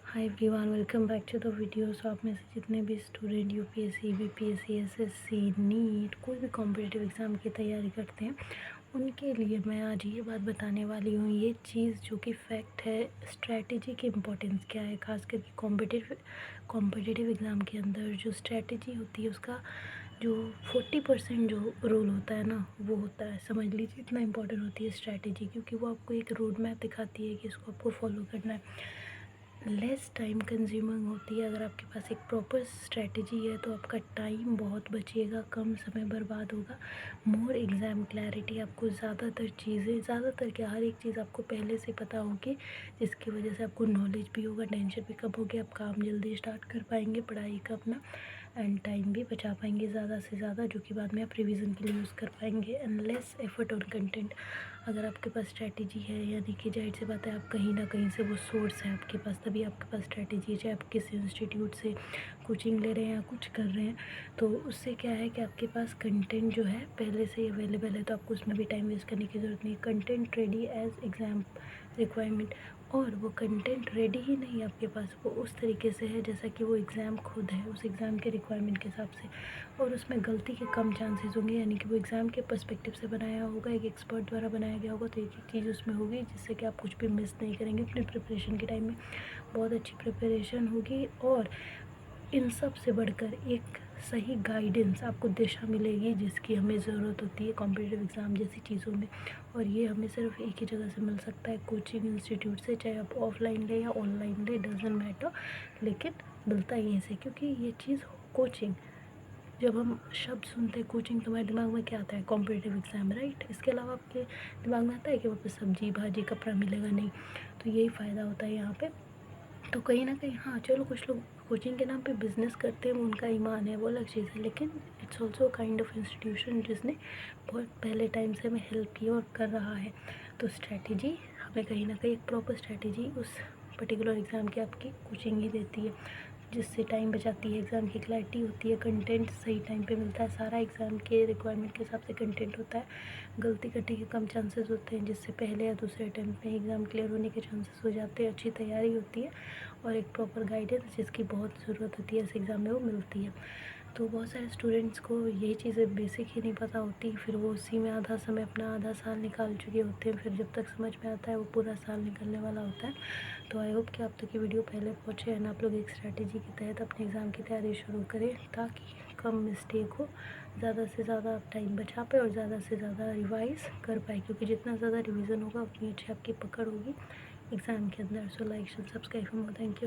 Hi everyone, welcome back to the videos. आप में से जितने भी student UPSC, BPSC, SSC, NEET कोई भी कॉम्पिटिटिव एग्ज़ाम की तैयारी करते हैं, उनके लिए मैं आज ये बात बताने वाली हूँ। ये चीज़ जो कि फैक्ट है, स्ट्रैटेजी की इम्पोर्टेंस क्या है, खास करके कॉम्पिटिटिव एग्ज़ाम के अंदर जो स्ट्रैटेजी होती है उसका जो 40% जो रोल होता है ना, वो होता है। समझ लीजिए इतना इम्पोर्टेंट होती है स्ट्रैटेजी, क्योंकि वो आपको एक रोड मैप दिखाती है कि इसको आपको फॉलो करना है। लेस टाइम कंज्यूमिंग होती है। अगर आपके पास एक प्रॉपर स्ट्रेटजी है तो आपका टाइम बहुत बचेगा, कम समय बर्बाद होगा। मोर एग्ज़ाम क्लैरिटी, आपको ज़्यादातर क्या, हर एक चीज़ आपको पहले से पता होगी, जिसकी वजह से आपको नॉलेज भी होगा, टेंशन भी कम होगी, आप काम जल्दी स्टार्ट कर पाएंगे पढ़ाई का अपना, एंड टाइम भी बचा पाएंगे ज़्यादा से ज़्यादा, जो कि बाद में आप रिवीजन के लिए यूज़ कर पाएंगे। And less effort on content. अगर आपके पास स्ट्रैटेजी है, यानी कि जाहिर सी बात है, आप कहीं ना कहीं से वो सोर्स है आपके पास, तभी आपके पास स्ट्रैटेजी है। चाहे आप किसी इंस्टीट्यूट से कोचिंग ले रहे हैं या कुछ कर रहे हैं, तो उससे क्या है कि आपके पास कंटेंट जो है पहले से ही अवेलेबल है, तो आपको उसमें भी टाइम वेस्ट करने की ज़रूरत नहीं है। Content ready as exam requirement, और वो कंटेंट रेडी ही नहीं है आपके पास, वो उस तरीके से है जैसा कि वो एग्ज़ाम खुद है, उस एग्ज़ाम के रिक्वायरमेंट के हिसाब से, और उसमें गलती के कम चांसेस होंगे, यानी कि वो एग्ज़ाम के पर्सपेक्टिव से बनाया होगा, एक एक्सपर्ट द्वारा बनाया गया होगा, तो एक एक चीज़ उसमें होगी जिससे कि आप कुछ भी मिस नहीं करेंगे अपने प्रिपरेशन के टाइम में। बहुत अच्छी प्रिपरेशन होगी, और इन सब से बढ़कर एक सही गाइडेंस, आपको दिशा मिलेगी जिसकी हमें ज़रूरत होती है कॉम्पिटिटिव एग्ज़ाम जैसी चीज़ों में। और ये हमें सिर्फ एक ही जगह से मिल सकता है, कोचिंग इंस्टीट्यूट से। चाहे आप ऑफलाइन ले या ऑनलाइन ले, डजेंट मैटर, लेकिन मिलता ही यहीं से, क्योंकि ये चीज़ कोचिंग, जब हम शब्द सुनते हैं कोचिंग, तो हमारे दिमाग में क्या आता है? Competitive exam, right. इसके अलावा आपके दिमाग में आता है कि वहाँ पे सब्जी भाजी कपड़ा मिलेगा? नहीं। तो यही फ़ायदा होता है यहाँ पे। तो कहीं ना कहीं हाँ, चलो कुछ लोग कोचिंग के नाम पे बिज़नेस करते हैं, वो उनका ईमान है, वो अलग चीज़ है, लेकिन it's also kind of institution जिसने बहुत पहले टाइम से हमें हेल्प की और कर रहा है। तो स्ट्रैटेजी हमें कहीं ना कहीं, एक प्रॉपर स्ट्रैटेजी उस पर्टिकुलर एग्ज़ाम की आपकी कोचिंग ही देती है, जिससे टाइम बचाती है, एग्ज़ाम की क्लैरिटी होती है, कंटेंट सही टाइम पे मिलता है, सारा एग्ज़ाम के रिक्वायरमेंट के हिसाब से कंटेंट होता है, गलती करने के कम चांसेस होते हैं, जिससे पहले या दूसरे अटैम्प्ट में एग्ज़ाम क्लियर होने के चांसेस हो जाते हैं। अच्छी तैयारी होती है, और एक प्रॉपर गाइडेंस जिसकी बहुत ज़रूरत होती है इस एग्ज़ाम में, वो मिलती है। तो बहुत सारे स्टूडेंट्स को यही चीज़ें बेसिक ही नहीं पता होती, फिर वो उसी में आधा समय अपना, आधा साल निकाल चुके होते हैं, फिर जब तक समझ में आता है वो पूरा साल निकलने वाला होता है। तो आई होप कि आप तक ये वीडियो पहले पहुँचे, एंड आप लोग एक स्ट्रैटेजी के तहत अपने एग्ज़ाम की तैयारी शुरू करें, ताकि कम मिस्टेक हो, ज़्यादा से ज़्यादा आप टाइम बचा पाए और ज़्यादा से ज़्यादा रिवाइज़ कर पाए, क्योंकि जितना ज़्यादा रिवीजन होगा उतनी अच्छी आपकी पकड़ होगी एग्ज़ाम के अंदर। So like, subscribe for more. Thank you.